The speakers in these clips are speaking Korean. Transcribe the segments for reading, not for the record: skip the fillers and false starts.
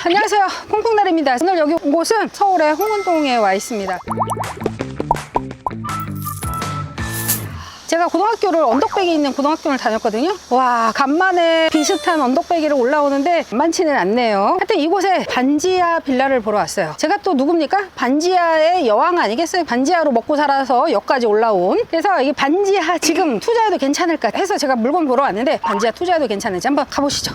안녕하세요, 퐁퐁나래입니다. 오늘 여기 온 곳은 서울의 홍은동에 와 있습니다. 제가 고등학교를 언덕배기에 있는 고등학교를 다녔거든요. 와, 간만에 비슷한 언덕배기를 올라오는데 만만치는 않네요. 하여튼 이곳에 반지하 빌라를 보러 왔어요. 제가 또 누굽니까? 반지하의 여왕 아니겠어요? 반지하로 먹고 살아서 여기까지 올라온. 그래서 이 반지하 지금 투자해도 괜찮을까 해서 제가 물건 보러 왔는데 반지하 투자해도 괜찮은지 한번 가보시죠.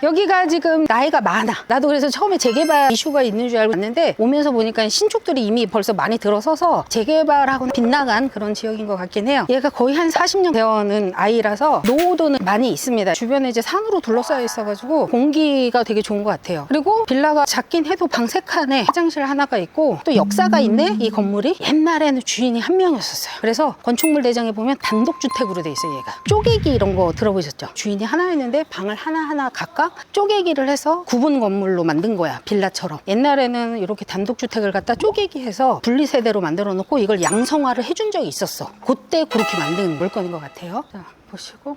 여기가 지금 나이가 많아. 나도 그래서 처음에 재개발 이슈가 있는 줄 알고 왔는데 오면서 보니까 신축들이 이미 벌써 많이 들어서서 재개발하고는 빗나간 그런 지역인 것 같긴 해요. 얘가 거의 한 40년 되어는 아이라서 노후도는 많이 있습니다. 주변에 이제 산으로 둘러싸여 있어가지고 공기가 되게 좋은 것 같아요. 그리고 빌라가 작긴 해도 방 3칸에 화장실 하나가 있고 또 역사가 있네, 이 건물이. 옛날에는 주인이 한 명이었어요. 그래서 건축물 대장에 보면 단독주택으로 돼 있어요. 얘가 쪼개기 이런 거 들어보셨죠? 주인이 하나였는데 방을 하나하나 각각 쪼개기를 해서 구분 건물로 만든 거야, 빌라처럼. 옛날에는 이렇게 단독주택을 갖다 쪼개기 해서 분리세대로 만들어 놓고 이걸 양성화를 해준 적이 있었어. 그때 그렇게 만든 물건인 것 같아요. 자, 보시고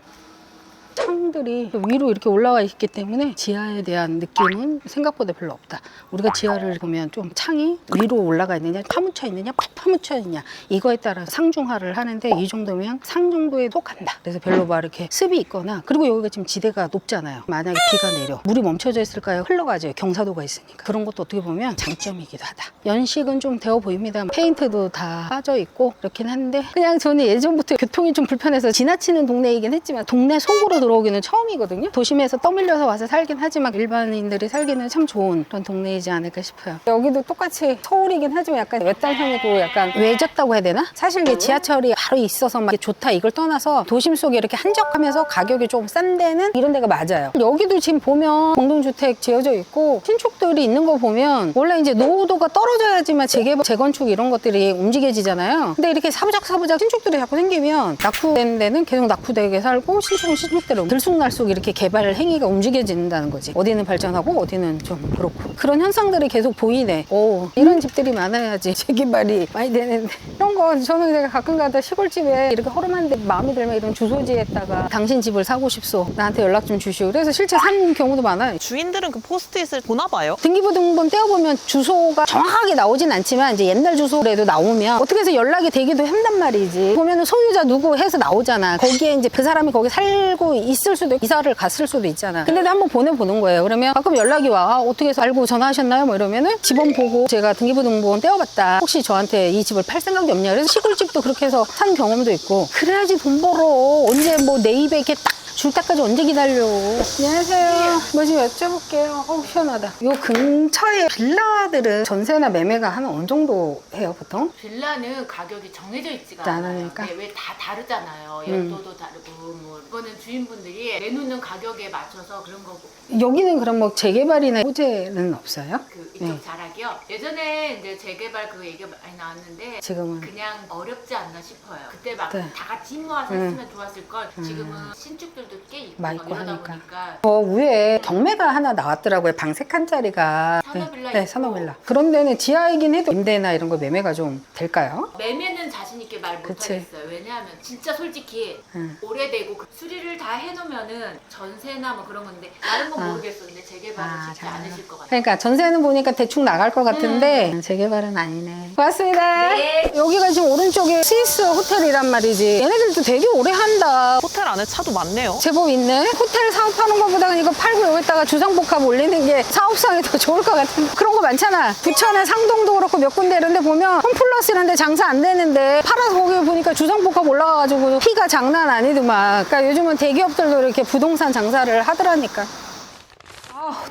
창들이 위로 이렇게 올라와 있기 때문에 지하에 대한 느낌은 생각보다 별로 없다. 우리가 지하를 보면 좀 창이 위로 올라가 있느냐, 파묻혀 있느냐, 푹 파묻혀 있느냐, 이거에 따라 상중하를 하는데 이 정도면 상 정도에 속한다. 그래서 별로 막 이렇게 습이 있거나, 그리고 여기가 지금 지대가 높잖아요. 만약에 비가 내려 물이 멈춰져 있을까요? 흘러가죠. 경사도가 있으니까. 그런 것도 어떻게 보면 장점이기도 하다. 연식은 좀 되어 보입니다. 페인트도 다 빠져 있고 그렇긴 한데, 그냥 저는 예전부터 교통이 좀 불편해서 지나치는 동네이긴 했지만 동네 속으로 들어오기는 처음이거든요. 도심에서 떠밀려서 와서 살긴 하지만 일반인들이 살기는 참 좋은 그런 동네이지 않을까 싶어요. 여기도 똑같이 서울이긴 하지만 약간 외딴섬이고 약간 외졌다고 해야 되나? 사실 이게 지하철이 바로 있어서 막 좋다 이걸 떠나서 도심 속에 이렇게 한적하면서 가격이 좀 싼 데는 이런 데가 맞아요. 여기도 지금 보면 공동주택 지어져 있고 신축들이 있는 거 보면 원래 이제 노후도가 떨어져야지만 재개발, 재건축 이런 것들이 움직여지잖아요. 근데 이렇게 사부작 신축들이 자꾸 생기면 낙후된 데는 계속 낙후되게 살고 신축은 신축대로 들쑥날쑥 이렇게 개발 행위가 움직여진다는 거지. 어디는 발전하고 어디는 좀 그렇고, 그런 현상들이 계속 보이네. 오, 이런 집들이 많아야지 재개발이 많이 되는데, 이런 거 저는 제가 가끔 가다 시골집에 이렇게 허름한데 마음에 들면 이런 주소지에다가 당신 집을 사고 싶소, 나한테 연락 좀 주시오. 그래서 실제 산 경우도 많아요. 주인들은 그 포스트잇을 보나 봐요? 등기부등본 떼어보면 주소가 정확하게 나오진 않지만 이제 옛날 주소라도 나오면 어떻게 해서 연락이 되기도 한단 말이지. 보면은 소유자 누구 해서 나오잖아. 거기에 이제 그 사람이 거기 살고 있을 수도 있고 이사를 갔을 수도 있잖아. 근데도 한번 보내보는 거예요. 그러면 가끔 연락이 와. 어떻게 해서 알고 전화하셨나요? 뭐 이러면은 집원 보고 제가 등기부등본 떼어봤다. 혹시 저한테 이 집을 팔 생각이 없냐. 그래서 시골집도 그렇게 해서 산 경험도 있고. 그래야지 돈 벌어. 언제 뭐 내 입에 이렇게 딱 줄 때까지 언제 기다려. 안녕하세요. 뭐 좀 여쭤볼게요. 어우, 시원하다. 요 근처에 빌라들은 전세나 매매가 한 어느 정도 해요, 보통? 빌라는 가격이 정해져 있지가 않으니까. 네, 왜 다 다르잖아요. 연도도 다르고, 뭐 이거는 주인분들이 내놓는 가격에 맞춰서 그런 거고. 여기는 그럼 뭐 재개발이나 호재는 없어요? 그 이쪽 자락이요. 예전에 이제 재개발 그 얘기가 많이 나왔는데 지금은 그냥 어렵지 않나 싶어요. 그때 막 네. 다 같이 힘모아서 했으면 좋았을 걸. 지금은 신축들도 꽤 있고 막 많고 이러다 하니까. 보니까 위에 경매가 하나 나왔더라고요. 방 3칸짜리가. 산업빌라 네, 있고. 산업빌라. 그런 데는 지하이긴 해도 임대나 이런 거 매매가 좀 될까요? 매매는 자신 있게 말 그치. 못하겠어요. 왜냐하면 진짜 솔직히 오래되고 그 수리를 다 해놓으면은 전세나 뭐 그런 건데 다른 건 모르겠었는데 재개발은 쉽지 않으실 것 같아요. 그러니까 전세는 보니까 대충 나갈 것 같은데 재개발은 아니네. 고맙습니다. 네. 여기가 지금 오른쪽에 스위스 호텔이란 말이지. 얘네들도 되게 오래 한다. 호텔 안에 차도 많네요. 제법 있네. 호텔 사업하는 것보다 이거 팔고 여기다가 주상복합 올리는 게 사업상에 더 좋을 것 같은 그런 거 많잖아. 부천의 상동도 그렇고 몇 군데 이런 데 보면 홈플러스 이런 데 장사 안 되는데 팔아서 거기 보니까 주상복합 올라가가지고 피가 장난 아니더만. 그러니까 요즘은 대기업들도 이렇게 부동산 장사를 하더라니까.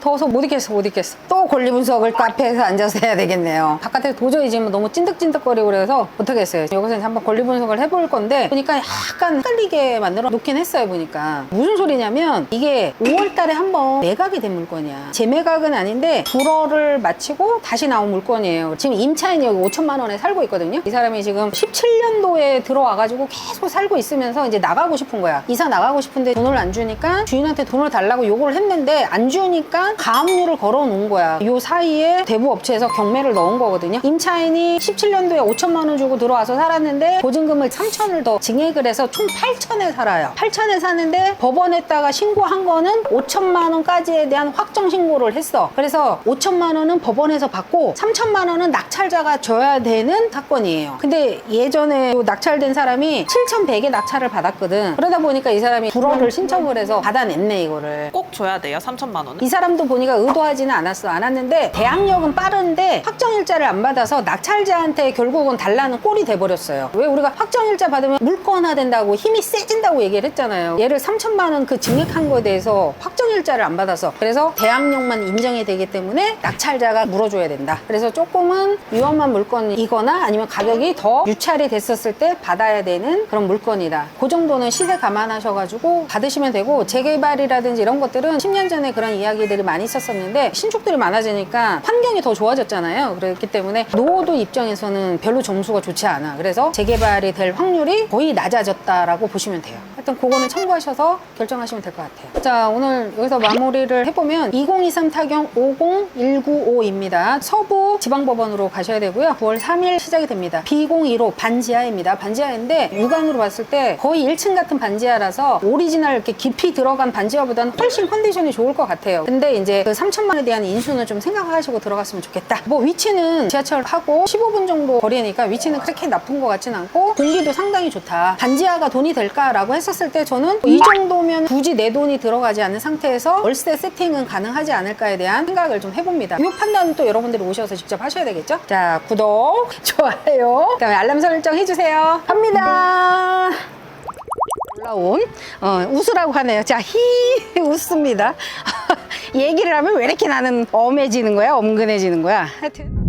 더워서 못 있겠어. 또 권리분석을 카페에서 앉아서 해야 되겠네요. 바깥에 도저히 지금 너무 찐득찐득거리고 그래서 못하겠어요. 여기서 이제 한번 권리분석을 해볼 건데 보니까 약간 헷갈리게 만들어 놓긴 했어요. 보니까 무슨 소리냐면 이게 5월 달에 한번 매각이 된 물건이야. 재매각은 아닌데 불허를 마치고 다시 나온 물건이에요. 지금 임차인이 여기 5천만 원에 살고 있거든요. 이 사람이 지금 17년도에 들어와가지고 계속 살고 있으면서 이제 나가고 싶은 거야. 이사 나가고 싶은데 돈을 안 주니까 주인한테 돈을 달라고 요구를 했는데 안 주니까 가압류를 걸어 놓은 거야. 요 사이에 대부 업체에서 경매를 넣은 거거든요. 임차인이 17년도에 5천만 원 주고 들어와서 살았는데 보증금을 3천을 더 증액을 해서 총 8천에 살아요. 8천에 사는데 법원에다가 신고한 거는 5천만 원까지에 대한 확정 신고를 했어. 그래서 5천만 원은 법원에서 받고 3천만 원은 낙찰자가 줘야 되는 사건이에요. 근데 예전에 요 낙찰된 사람이 7,100에 낙찰을 받았거든. 그러다 보니까 이 사람이 불허를 신청을 해서 받아냈네 이거를. 꼭 줘야 돼요, 3천만 원은? 이 사람도 보니까 의도하지는 않았는데 대항력은 빠른데 확정일자를 안 받아서 낙찰자한테 결국은 달라는 꼴이 돼버렸어요. 왜 우리가 확정일자 받으면 물건화 된다고 힘이 세진다고 얘기를 했잖아요. 얘를 3천만 원 그 증액한 거에 대해서 확정일자를 안 받아서 그래서 대항력만 인정이 되기 때문에 낙찰자가 물어줘야 된다. 그래서 조금은 위험한 물건이거나 아니면 가격이 더 유찰이 됐었을 때 받아야 되는 그런 물건이다. 그 정도는 시세 감안하셔가지고 받으시면 되고 재개발이라든지 이런 것들은 10년 전에 그런 이야기들이 많이 있었었는데 신축들이 많아지니까 환경이 더 좋아졌잖아요. 그렇기 때문에 노후도 입장에서는 별로 점수가 좋지 않아. 그래서 재개발이 될 확률이 거의 낮아졌다라고 보시면 돼요. 하여튼 그거는 참고하셔서 결정하시면 될 것 같아요. 자, 오늘 여기서 마무리를 해보면 2023 타경 50195입니다. 서부 지방법원으로 가셔야 되고요. 9월 3일 시작이 됩니다. B015 반지하입니다. 반지하인데 육안으로 봤을 때 거의 1층 같은 반지하라서 오리지널 이렇게 깊이 들어간 반지하보다는 훨씬 컨디션이 좋을 것 같아요. 근데 이제 그 3천만 원에 대한 인수는 좀 생각하시고 들어갔으면 좋겠다. 뭐 위치는 지하철하고 15분 정도 거리니까 위치는 그렇게 나쁜 것 같진 않고 공기도 상당히 좋다. 반지하가 돈이 될까라고 했었을 때 저는 이 정도면 굳이 내 돈이 들어가지 않는 상태에서 월세 세팅은 가능하지 않을까에 대한 생각을 좀 해봅니다. 이 판단은 또 여러분들이 오셔서 직접 하셔야 되겠죠? 자, 구독, 좋아요, 그다음에 알람 설정 해주세요. 갑니다. 올라온 웃으라고 하네요. 자, 웃습니다. 얘기를 하면 왜 이렇게 나는 엄해지는 거야? 엄근해지는 거야? 하여튼